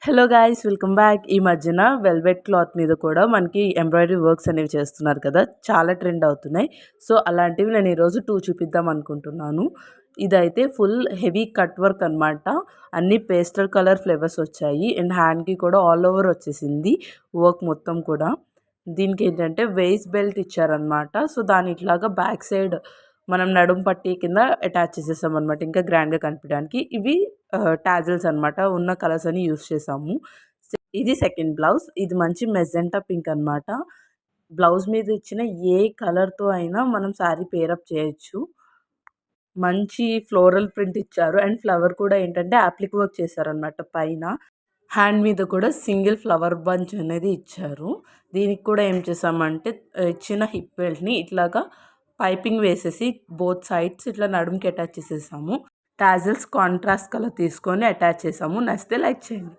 Hello guys, welcome back. ఈ మధ్యన velvet cloth మీద కూడా మనకి ఎంబ్రాయిడరీ వర్క్స్ అనేవి చేస్తున్నారు కదా, చాలా ట్రెండ్ అవుతున్నాయి. సో అలాంటివి నేను ఈరోజు 2 చూపిద్దాం అనుకుంటున్నాను. ఇదైతే ఫుల్ హెవీ కట్ వర్క్ అనమాట. అన్ని పేస్టల్ కలర్ ఫ్లేవర్స్ వచ్చాయి అండ్ హ్యాండ్కి కూడా ఆల్ ఓవర్ వచ్చేసింది వర్క్ మొత్తం కూడా. దీనికి ఏంటంటే వేస్ట్ బెల్ట్ ఇచ్చారనమాట. సో దాని ఇట్లాగా బ్యాక్ సైడ్ మనం నడుం పట్టి కింద అటాచ్ చేసేసాం అనమాట, ఇంకా గ్రాండ్గా కనిపించడానికి. ఇవి టాజిల్స్ అనమాట, ఉన్న కలర్స్ అని యూస్ చేసాము. ఇది సెకండ్ బ్లౌజ్. ఇది మంచి మెజెంటా పింక్ అనమాట. బ్లౌజ్ మీద ఇచ్చిన ఏ కలర్తో అయినా మనం శారీ పేరప్ చేయొచ్చు. మంచి ఫ్లోరల్ ప్రింట్ ఇచ్చారు అండ్ ఫ్లవర్ కూడా ఏంటంటే యాప్లిక్ వర్క్ చేశారనమాట పైన. హ్యాండ్ మీద కూడా సింగిల్ ఫ్లవర్ బంచ్ అనేది ఇచ్చారు. దీనికి కూడా ఏం చేసామంటే ఇచ్చిన హిప్ బెల్ట్ని ఇట్లాగా పైపింగ్ వేసేసి బోత్ సైడ్స్ ఇట్లా నడుముకి అటాచ్ చేసేసాము. టాజిల్స్ కాంట్రాస్ట్ కలర్ తీసుకొని అటాచ్ చేసాము. నచ్చితే లైక్ చేయండి.